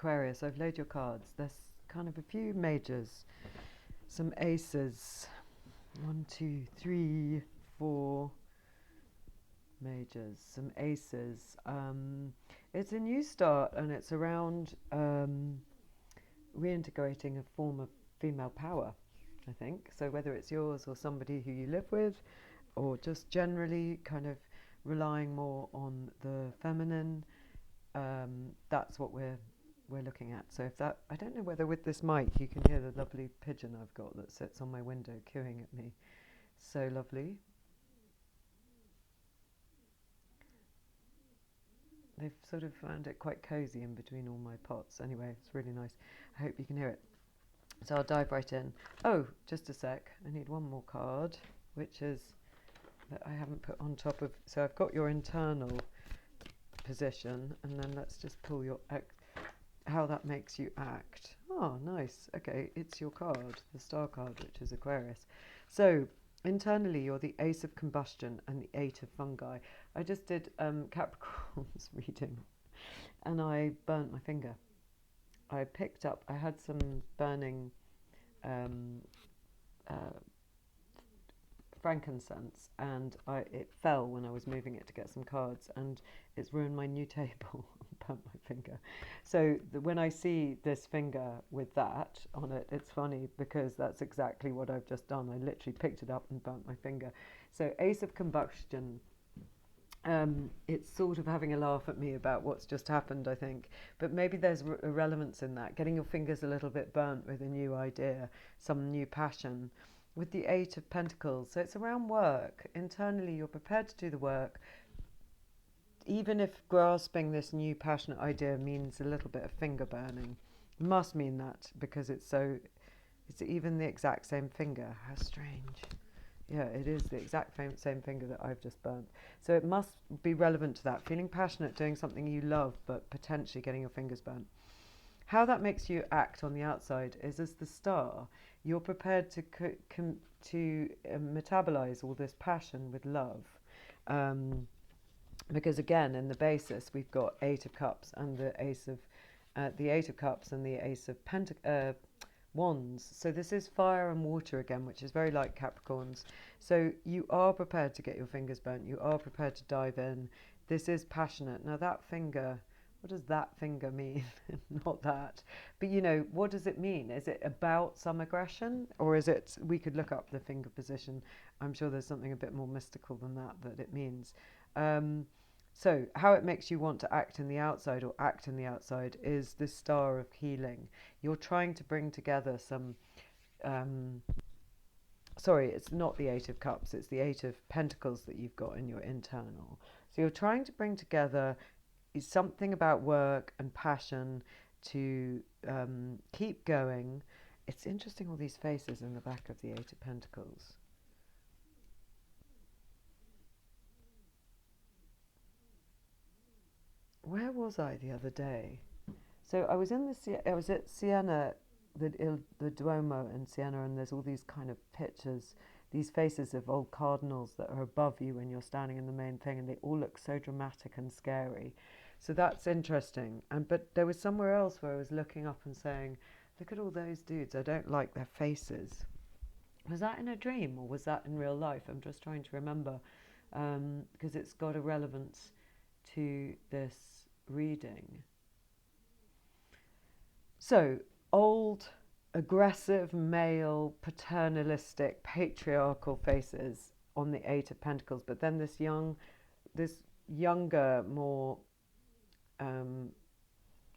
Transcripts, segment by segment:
Aquarius, I've laid your cards. There's kind of a few majors, some aces, 1, 2, 3, 4 majors, some aces. It's a new start, and it's around reintegrating a form of female power, I think. So whether it's yours or somebody who you live with, or just generally kind of relying more on the feminine, that's what we're looking at. So if that, I don't know whether with this mic you can hear the lovely pigeon I've got that sits on my window cooing at me. So lovely. They've sort of found it quite cozy in between all my pots. Anyway, it's really nice. I hope you can hear it. So I'll dive right in. Oh, just a sec. I need one more card, which is that I haven't put on top of. So I've got your internal position, and then let's just pull your how that makes you act. Oh, nice. Okay, it's your card, the star card, which is Aquarius. So internally, you're the Ace of Combustion and the Eight of Fungi. I just did Capricorn's reading, and I burnt my finger. I had some burning frankincense, and it fell when I was moving it to get some cards, and it's ruined my new table and burnt my finger. So when I see this finger with that on it, it's funny because that's exactly what I've just done. I literally picked it up and burnt my finger. So Ace of Combustion, it's sort of having a laugh at me about what's just happened, I think. But maybe there's a relevance in that, getting your fingers a little bit burnt with a new idea, some new passion. With the Eight of Pentacles, so it's around work. Internally, you're prepared to do the work, even if grasping this new passionate idea means a little bit of finger burning. It must mean that because it's even the exact same finger. How strange. Yeah, it is the exact same finger that I've just burnt. So it must be relevant to that. Feeling passionate, doing something you love, but potentially getting your fingers burnt. How that makes you act on the outside is as the star. You're prepared to metabolize all this passion with love. Because again, in the basis, we've got Eight of Cups and the Eight of Cups and the Ace of Wands. So this is fire and water again, which is very like Capricorns. So you are prepared to get your fingers burnt. You are prepared to dive in. This is passionate. Now that finger, what does that finger mean? Not that. But what does it mean? Is it about some aggression? Or is it, we could look up the finger position. I'm sure there's something a bit more mystical than that it means. So how it makes you want to act in the outside or act in the outside is this star of healing. You're trying to bring together some, sorry, it's not the Eight of Cups, it's the Eight of Pentacles that you've got in your internal. So you're trying to bring together something about work and passion to keep going. It's interesting, all these faces in the back of the Eight of Pentacles. Where was I the other day? So I was at Siena, the Duomo in Siena, and there's all these kind of pictures, these faces of old cardinals that are above you when you're standing in the main thing, and they all look so dramatic and scary. So that's interesting. But there was somewhere else where I was looking up and saying, look at all those dudes, I don't like their faces. Was that in a dream or was that in real life? I'm just trying to remember, because it's got a relevance to this reading. So, old, aggressive, male, paternalistic, patriarchal faces on the Eight of Pentacles, but then this younger, more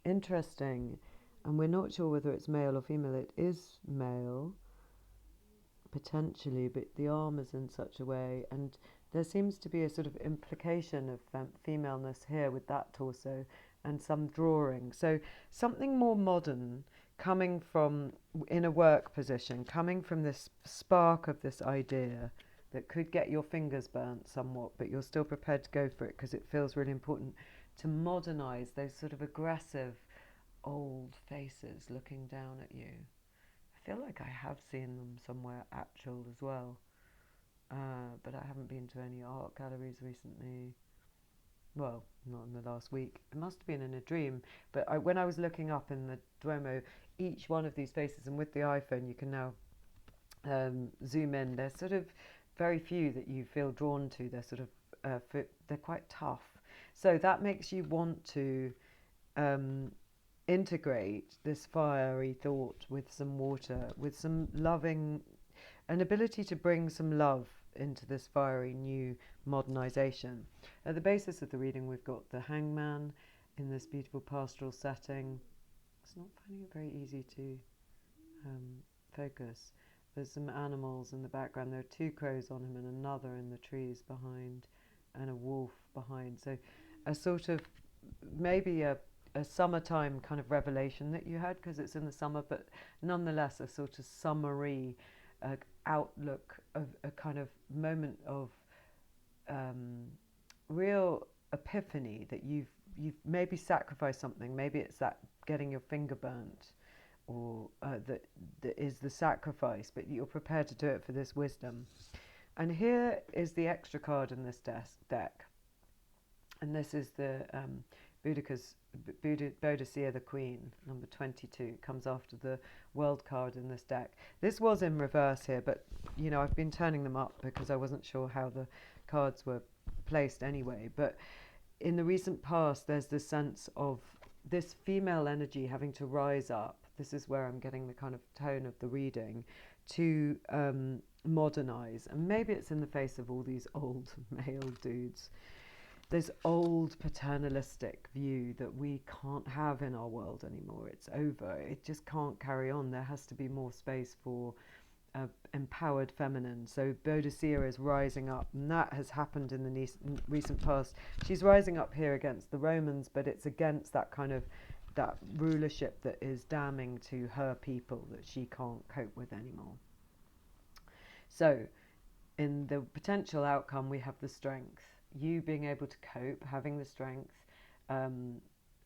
interesting, and we're not sure whether it's male or female. It is male, potentially, but the arm is in such a way, and there seems to be a sort of implication of femaleness here with that torso and some drawing. So something more modern coming from, in a work position, coming from this spark of this idea that could get your fingers burnt somewhat, but you're still prepared to go for it because it feels really important to modernize those sort of aggressive old faces looking down at you. I feel like I have seen them somewhere actual as well. But I haven't been to any art galleries recently. well, not in the last week. It must have been in a dream. But when I was looking up in the Duomo, each one of these faces, and with the iPhone, you can now zoom in. There's sort of very few that you feel drawn to. They're sort of they're quite tough. So that makes you want to integrate this fiery thought with some water, with some loving, an ability to bring some love into this fiery new modernization. At the basis of the reading, we've got the hangman in this beautiful pastoral setting. It's not finding it very easy to focus. There's some animals in the background. There are two crows on him and another in the trees behind, and a wolf behind. So a sort of maybe a summertime kind of revelation that you had, because it's in the summer, but nonetheless a sort of summery outlook of a kind of moment of real epiphany that you've maybe sacrificed something. Maybe it's that getting your finger burnt, or that is the sacrifice, but you're prepared to do it for this wisdom. And here is the extra card in this deck, and this is the Boadicea the Queen, number 22, comes after the World card in this deck. This was in reverse here, but you know, I've been turning them up because I wasn't sure how the cards were placed anyway. But in the recent past, there's this sense of this female energy having to rise up. This is where I'm getting the kind of tone of the reading, to modernize. And maybe it's in the face of all these old male dudes. This old paternalistic view that we can't have in our world anymore. It's over. It just can't carry on. There has to be more space for empowered feminine. So Boadicea is rising up, and that has happened in the recent past. She's rising up here against the Romans, but it's against that kind of that rulership that is damning to her people, that she can't cope with anymore. So in the potential outcome, we have the strength. You being able to cope, having the strength,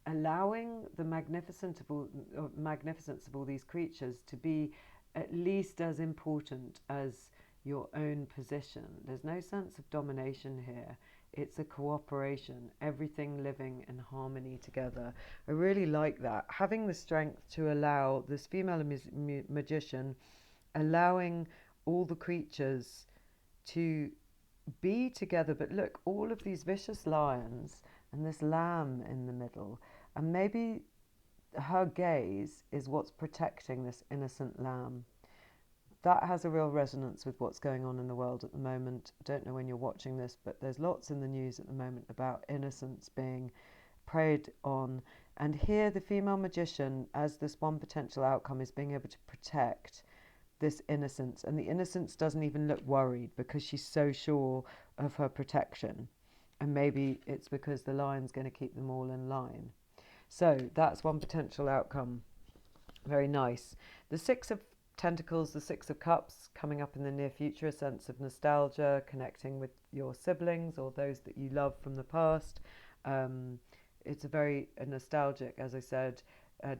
allowing the magnificence of all these creatures to be at least as important as your own position. There's no sense of domination here. It's a cooperation, everything living in harmony together. I really like that. Having the strength to allow this female magician, allowing all the creatures to be together. But look, all of these vicious lions and this lamb in the middle, and maybe her gaze is what's protecting this innocent lamb. That has a real resonance with what's going on in the world at the moment. I don't know when you're watching this, but there's lots in the news at the moment about innocence being preyed on. And here the female magician, as this one potential outcome, is being able to protect this innocence. And the innocence doesn't even look worried because she's so sure of her protection. And maybe it's because the lion's going to keep them all in line. So that's one potential outcome. Very nice. The Six of Pentacles, the Six of Cups, coming up in the near future, a sense of nostalgia, connecting with your siblings or those that you love from the past. It's a very nostalgic, as I said,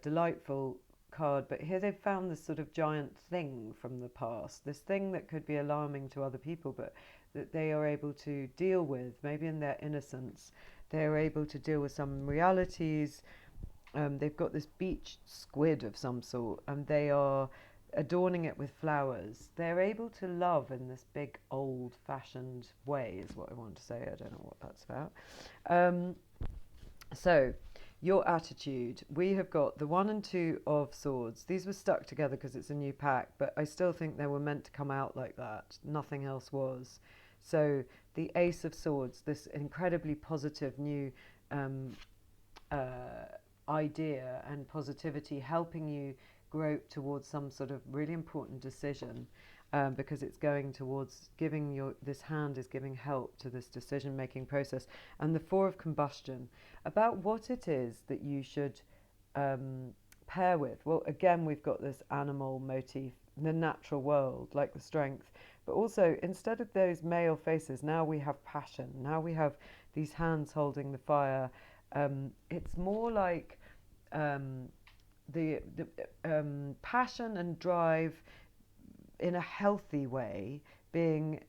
delightful card. But here they've found this sort of giant thing from the past, this thing that could be alarming to other people, but that they are able to deal with, maybe in their innocence. They are able to deal with some realities. They've got this beach squid of some sort, and they are adorning it with flowers. They're able to love in this big old-fashioned way, is what I want to say. I don't know what that's about. So your attitude, we have got the 1 and 2 of Swords. These were stuck together because it's a new pack, but I still think they were meant to come out like that. Nothing else was. So the Ace of Swords, this incredibly positive new idea and positivity, helping you grope towards some sort of really important decision, because it's going towards giving this hand is giving help to this decision making process. And the 4 of Combustion, about what it is that you should pair with. Well, again, we've got this animal motif, the natural world, like the strength, but also instead of those male faces, now we have passion. Now we have these hands holding the fire. It's more like the passion and drive in a healthy way, being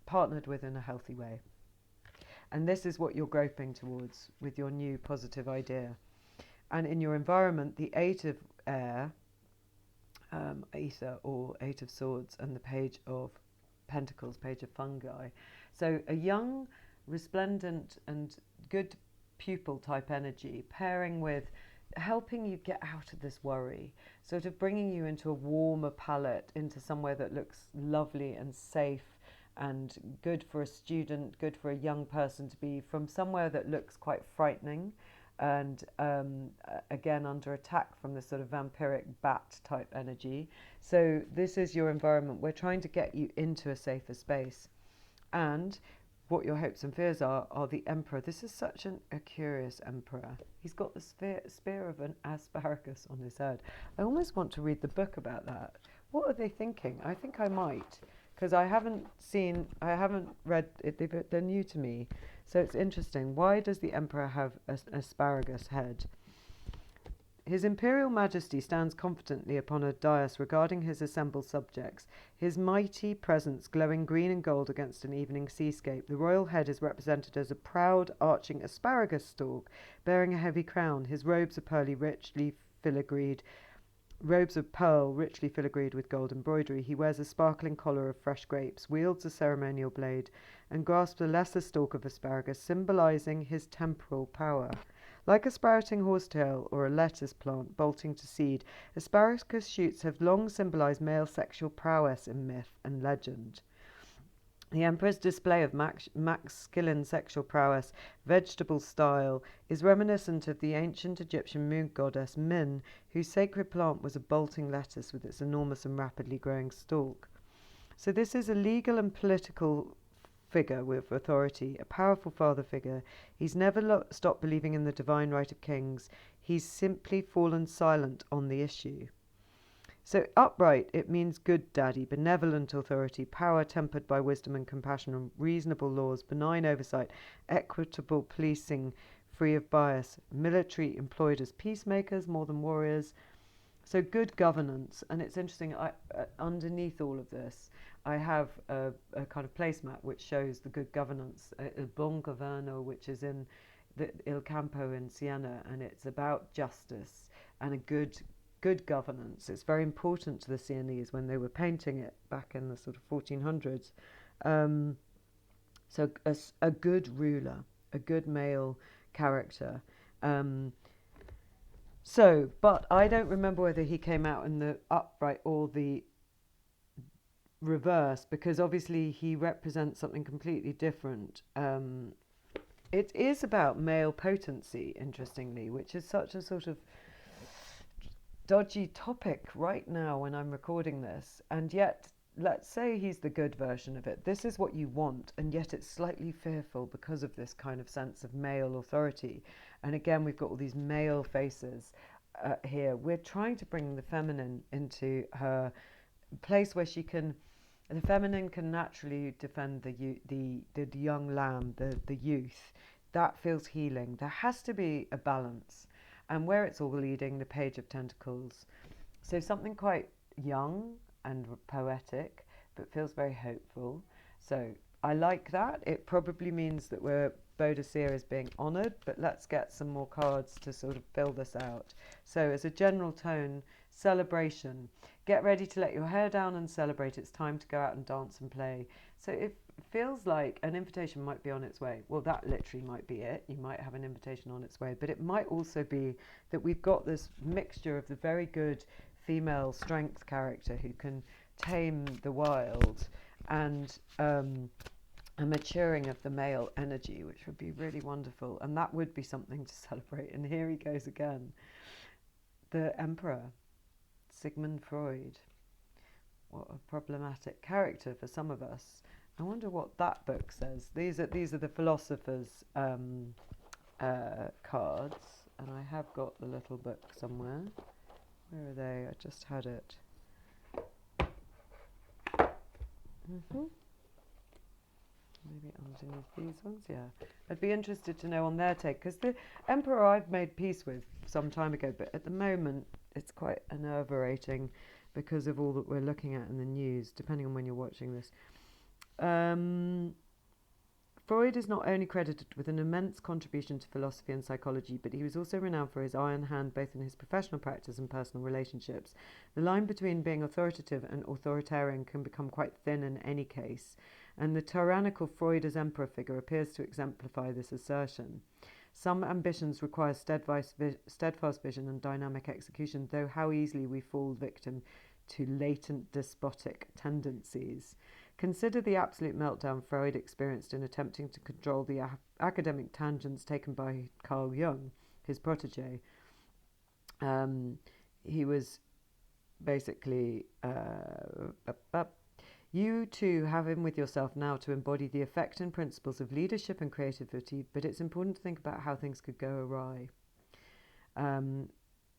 partnered with in a healthy way. And this is what you're groping towards with your new positive idea. And in your environment, the Eight of Air, Ether, or Eight of Swords, and the Page of Pentacles, Page of Fungi. So a young, resplendent and good pupil type energy pairing with helping you get out of this worry, sort of bringing you into a warmer palette, into somewhere that looks lovely and safe and good for a student, good for a young person to be, from somewhere that looks quite frightening and again under attack from this sort of vampiric bat type energy. So this is your environment. We're trying to get you into a safer space. And what your hopes and fears are the Emperor. This is such a curious Emperor. He's got the spear of an asparagus on his head. I almost want to read the book about that. What are they thinking? I think I might, because I haven't read it. They're new to me. So it's interesting. Why does the Emperor have an asparagus head? His Imperial Majesty stands confidently upon a dais regarding his assembled subjects, his mighty presence glowing green and gold against an evening seascape. The royal head is represented as a proud, arching asparagus stalk, bearing a heavy crown. His robes are pearl, richly filigreed with gold embroidery. He wears a sparkling collar of fresh grapes, wields a ceremonial blade, and grasps a lesser stalk of asparagus, symbolizing his temporal power. Like a sprouting horsetail or a lettuce plant bolting to seed, asparagus shoots have long symbolized male sexual prowess in myth and legend. The Emperor's display of masculine sexual prowess, vegetable style, is reminiscent of the ancient Egyptian moon goddess Min, whose sacred plant was a bolting lettuce with its enormous and rapidly growing stalk. So this is a legal and political figure with authority, a powerful father figure. He's never stopped believing in the divine right of kings. He's simply fallen silent on the issue. So upright, it means good daddy, benevolent authority, power tempered by wisdom and compassion, and reasonable laws, benign oversight, equitable policing, free of bias, military employed as peacemakers more than warriors. So good governance. And it's interesting, underneath all of this, I have a kind of placemat which shows the good governance, Il Buon Governo, which is in the Il Campo in Siena, and it's about justice and a good governance. It's very important to the Sienese when they were painting it back in the sort of 1400s. So a good ruler, a good male character. But I don't remember whether he came out in the upright or the reverse, because obviously he represents something completely different. It is about male potency, interestingly, which is such a sort of dodgy topic right now when I'm recording this, and yet let's say he's the good version of it. This is what you want, and yet it's slightly fearful because of this kind of sense of male authority. And again, we've got all these male faces here. We're trying to bring the feminine into her place where the feminine can naturally defend the young lamb, the youth. That feels healing. There has to be a balance. And where it's all leading, the Page of Pentacles. So something quite young and poetic, but feels very hopeful. So I like that. It probably means that Bodicea is being honoured, but let's get some more cards to sort of fill this out. So as a general tone, celebration. Get ready to let your hair down and celebrate. It's time to go out and dance and play. So it feels like an invitation might be on its way. Well, that literally might be it. You might have an invitation on its way, but it might also be that we've got this mixture of the very good female strength character who can tame the wild, and a maturing of the male energy, which would be really wonderful, and that would be something to celebrate. And here he goes again, the Emperor, Sigmund Freud. What a problematic character for some of us. I wonder what that book says. These are the philosopher's cards, and I have got the little book somewhere. Where are they? I just had it. Maybe underneath these ones, yeah. I'd be interested to know on their take, because the Emperor I've made peace with some time ago, but at the moment it's quite enervating because of all that we're looking at in the news, depending on when you're watching this. Freud is not only credited with an immense contribution to philosophy and psychology, but he was also renowned for his iron hand both in his professional practice and personal relationships. The line between being authoritative and authoritarian can become quite thin in any case, and the tyrannical Freud as emperor figure appears to exemplify this assertion. Some ambitions require steadfast vision and dynamic execution, though how easily we fall victim to latent despotic tendencies. Consider the absolute meltdown Freud experienced in attempting to control the academic tangents taken by Carl Jung, his protege. He was basically, you too have him with yourself now to embody the effect and principles of leadership and creativity, but it's important to think about how things could go awry.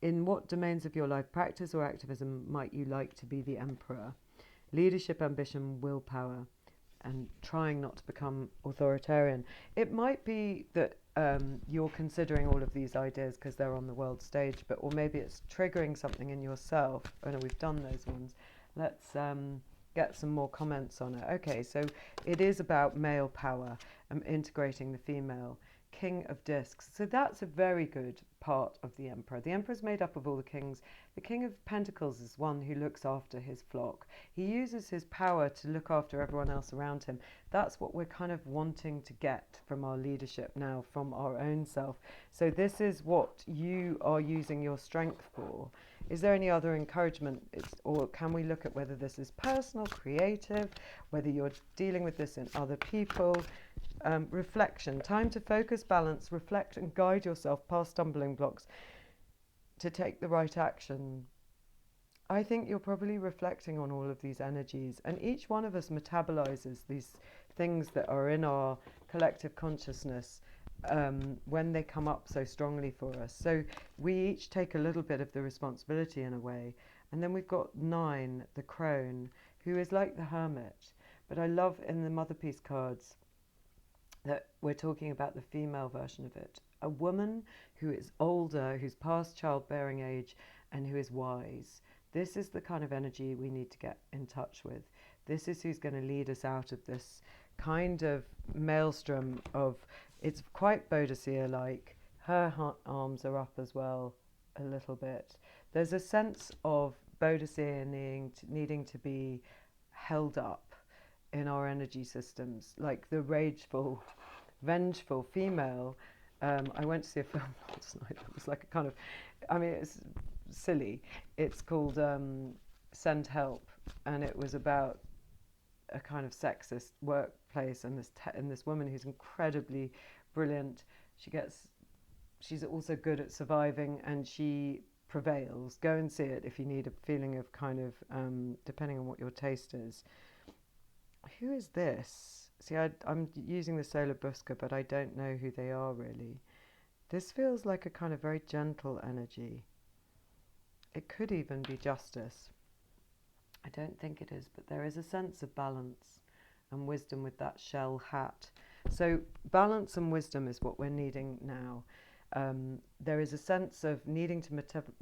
In what domains of your life, practice or activism, might you like to be the emperor? Leadership, ambition, willpower, and trying not to become authoritarian. It might be that you're considering all of these ideas because they're on the world stage, or maybe it's triggering something in yourself. I know we've done those ones. Let's get some more comments on it. Okay, so it is about male power and integrating the female. King of Discs. So that's a very good part of the Emperor. The Emperor is made up of all the kings. The King of Pentacles is one who looks after his flock. He uses his power to look after everyone else around him. That's what we're kind of wanting to get from our leadership now, from our own self. So this is what you are using your strength for. Is there any other encouragement? Or can we look at whether this is personal, creative, whether you're dealing with this in other people? Reflection, time to focus, balance, reflect and guide yourself past stumbling blocks to take the right action. I think you're probably reflecting on all of these energies, and each one of us metabolizes these things that are in our collective consciousness when they come up so strongly for us. So we each take a little bit of the responsibility in a way. And then we've got 9, the crone, who is like the hermit. But I love in the Mother Peace cards that we're talking about the female version of it. A woman who is older, who's past childbearing age, and who is wise. This is the kind of energy we need to get in touch with. This is who's going to lead us out of this kind of maelstrom of, it's quite Bodicea-like. Her arms are up as well a little bit. There's a sense of Bodicea needing to be held up in our energy systems, like the rageful, vengeful female. I went to see a film last night that was like a kind of, I mean, it's silly. It's called Send Help, and it was about a kind of sexist workplace, and this woman who's incredibly brilliant. She's also good at surviving, and she prevails. Go and see it if you need a feeling of kind of, depending on what your taste is. Who is this? See, I'm using the Solar Busca, but I don't know who they are really. This feels like a kind of very gentle energy. It could even be Justice. I don't think it is, but there is a sense of balance and wisdom with that shell hat. So balance and wisdom is what we're needing now. There is a sense of needing to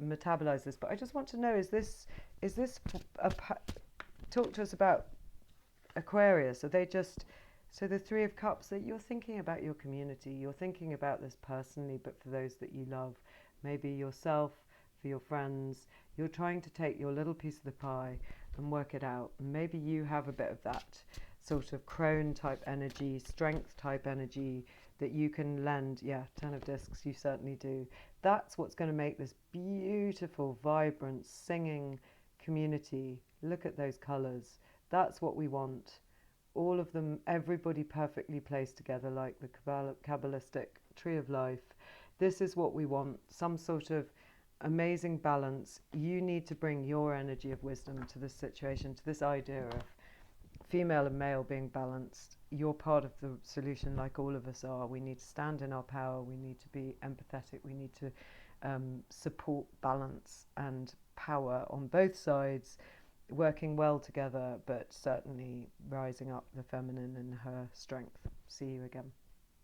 metabolize this, but I just want to know, is this talk to us about Aquarius. Are they just, so the 3 of Cups, that you're thinking about your community, you're thinking about this personally, but for those that you love, maybe yourself, for your friends, you're trying to take your little piece of the pie and work it out. Maybe you have a bit of that sort of crone type energy, strength type energy that you can lend. Yeah, 10 of Discs, you certainly do. That's what's going to make this beautiful, vibrant, singing community. Look at those colours. That's what we want. All of them, everybody perfectly placed together like the Kabbalistic tree of life. This is what we want, some sort of amazing balance. You need to bring your energy of wisdom to this situation, to this idea of female and male being balanced. You're part of the solution like all of us are. We need to stand in our power. We need to be empathetic. We need to support balance and power on both sides, working well together, but certainly rising up the feminine and her strength. See you again.